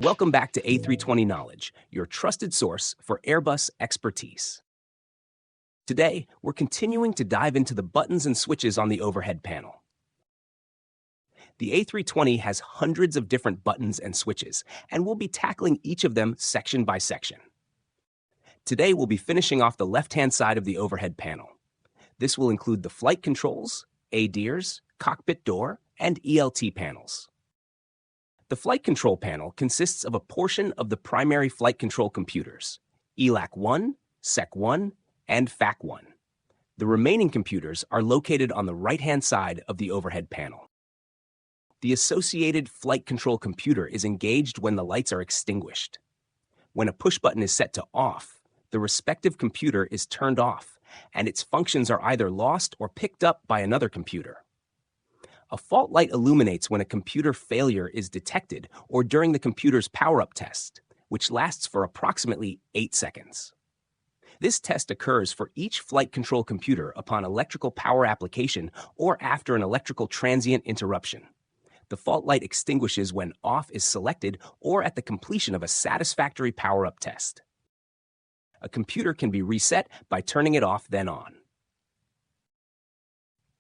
Welcome back to A320 Knowledge, your trusted source for Airbus expertise. Today, we're continuing to dive into the buttons and switches on the overhead panel. The A320 has hundreds of different buttons and switches, and we'll be tackling each of them section by section. Today, we'll be finishing off the left-hand side of the overhead panel. This will include the flight controls, ADIRS, cockpit door, and ELT panels. The flight control panel consists of a portion of the primary flight control computers, ELAC-1, SEC-1, and FAC-1. The remaining computers are located on the right-hand side of the overhead panel. The associated flight control computer is engaged when the lights are extinguished. When a push button is set to off, the respective computer is turned off, and its functions are either lost or picked up by another computer. A fault light illuminates when a computer failure is detected or during the computer's power-up test, which lasts for approximately 8 seconds. This test occurs for each flight control computer upon electrical power application or after an electrical transient interruption. The fault light extinguishes when off is selected or at the completion of a satisfactory power-up test. A computer can be reset by turning it off then on.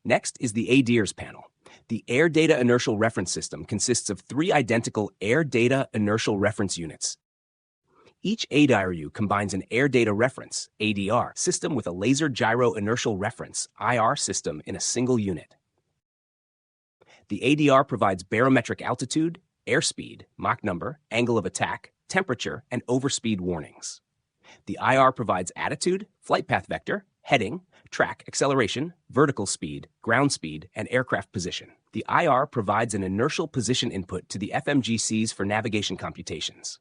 Next is the ADIRS panel. The Air Data Inertial Reference System consists of 3 identical Air Data Inertial Reference Units. Each ADIRU combines an Air Data Reference (ADR) system with a Laser Gyro Inertial Reference (IR) system in a single unit. The ADR provides barometric altitude, airspeed, Mach number, angle of attack, temperature, and overspeed warnings. The IR provides attitude, flight path vector, heading, track, acceleration, vertical speed, ground speed, and aircraft position. The IR provides an inertial position input to the FMGCs for navigation computations.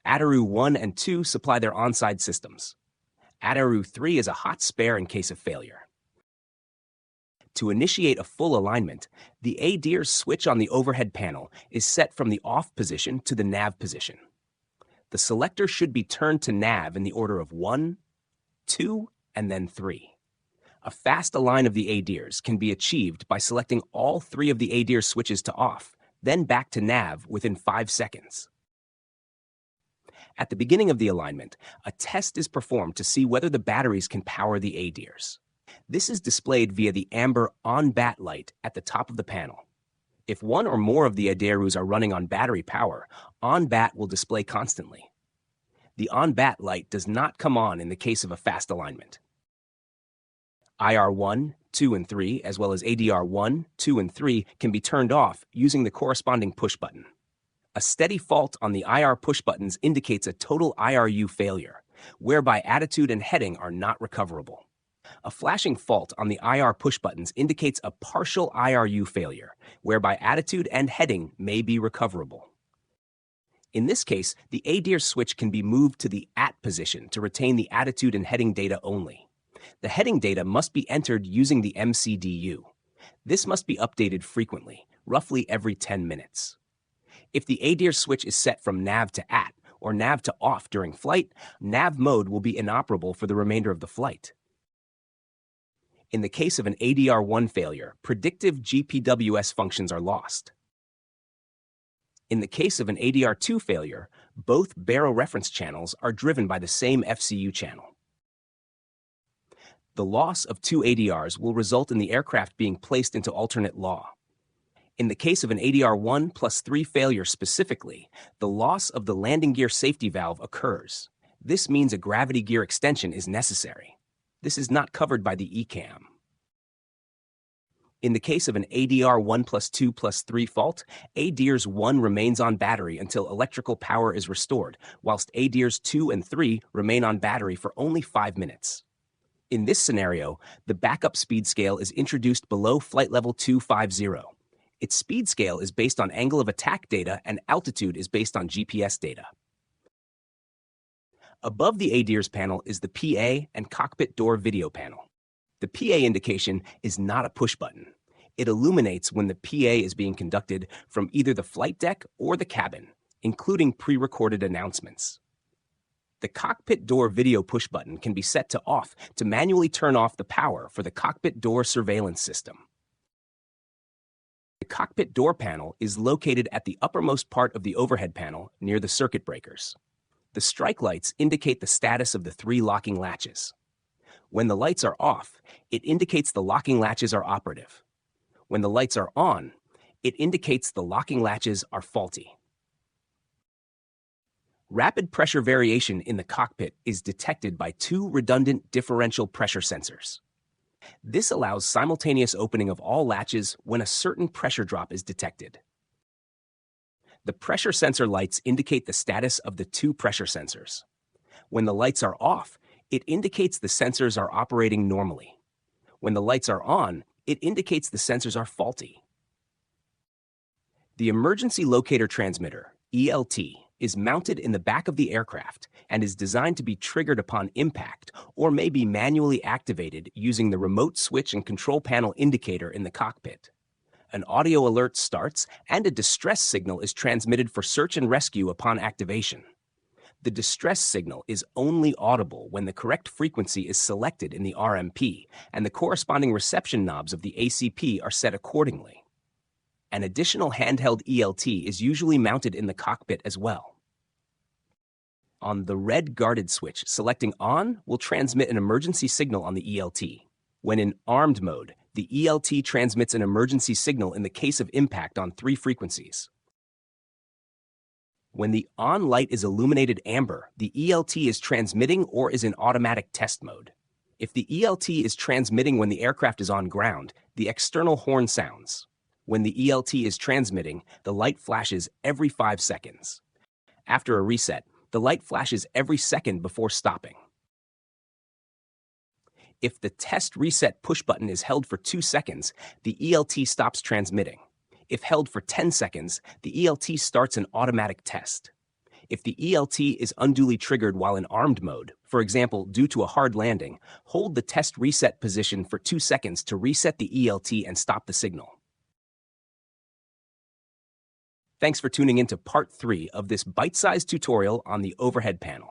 ADIRU 1 and 2 supply their on-side systems. ADIRU 3 is a hot spare in case of failure. To initiate a full alignment, the ADIRS switch on the overhead panel is set from the off position to the nav position. The selector should be turned to nav in the order of 1, 2, and then 3. A fast align of the ADIRS can be achieved by selecting all 3 of the ADIRS switches to off, then back to nav within 5 seconds. At the beginning of the alignment, a test is performed to see whether the batteries can power the ADIRS. This is displayed via the amber on-bat light at the top of the panel. If one or more of the ADIRUs are running on battery power, on-bat will display constantly. The on-bat light does not come on in the case of a fast alignment. IR1, 2, and 3, as well as ADR1, 2, and 3 can be turned off using the corresponding push button. A steady fault on the IR push buttons indicates a total IRU failure, whereby attitude and heading are not recoverable. A flashing fault on the IR push buttons indicates a partial IRU failure, whereby attitude and heading may be recoverable. In this case, the ADIRS switch can be moved to the AT position to retain the attitude and heading data only. The heading data must be entered using the MCDU. This must be updated frequently, roughly every 10 minutes. If the ADIRS switch is set from nav to AT or nav to off during flight, nav mode will be inoperable for the remainder of the flight. In the case of an ADR1 failure, predictive GPWS functions are lost. In the case of an ADR2 failure, both baroreference channels are driven by the same FCU channel. The loss of 2 ADRs will result in the aircraft being placed into alternate law. In the case of an ADR1 plus 3 failure specifically, the loss of the landing gear safety valve occurs. This means a gravity gear extension is necessary. This is not covered by the ECAM. In the case of an ADR 1 plus 2 plus 3 fault, ADIRS 1 remains on battery until electrical power is restored, whilst ADIRS 2 and 3 remain on battery for only 5 minutes. In this scenario, the backup speed scale is introduced below flight level 250. Its speed scale is based on angle of attack data and altitude is based on GPS data. Above the ADIRS panel is the PA and cockpit door video panel. The PA indication is not a push button. It illuminates when the PA is being conducted from either the flight deck or the cabin, including pre-recorded announcements. The cockpit door video push button can be set to off to manually turn off the power for the cockpit door surveillance system. The cockpit door panel is located at the uppermost part of the overhead panel near the circuit breakers. The strike lights indicate the status of the 3 locking latches. When the lights are off, it indicates the locking latches are operative. When the lights are on, it indicates the locking latches are faulty. Rapid pressure variation in the cockpit is detected by 2 redundant differential pressure sensors. This allows simultaneous opening of all latches when a certain pressure drop is detected. The pressure sensor lights indicate the status of the 2 pressure sensors. When the lights are off, it indicates the sensors are operating normally. When the lights are on, it indicates the sensors are faulty. The emergency locator transmitter, ELT, is mounted in the back of the aircraft and is designed to be triggered upon impact or may be manually activated using the remote switch and control panel indicator in the cockpit. An audio alert starts and a distress signal is transmitted for search and rescue upon activation. The distress signal is only audible when the correct frequency is selected in the RMP and the corresponding reception knobs of the ACP are set accordingly. An additional handheld ELT is usually mounted in the cockpit as well. On the red guarded switch, selecting on will transmit an emergency signal on the ELT. When in armed mode, the ELT transmits an emergency signal in the case of impact on 3 frequencies. When the on light is illuminated amber, the ELT is transmitting or is in automatic test mode. If the ELT is transmitting when the aircraft is on ground, the external horn sounds. When the ELT is transmitting, the light flashes every 5 seconds. After a reset, the light flashes every second before stopping. If the test reset push button is held for 2 seconds, the ELT stops transmitting. If held for 10 seconds, the ELT starts an automatic test. If the ELT is unduly triggered while in armed mode, for example, due to a hard landing, hold the test reset position for 2 seconds to reset the ELT and stop the signal. Thanks for tuning in to part 3 of this bite-sized tutorial on the overhead panel.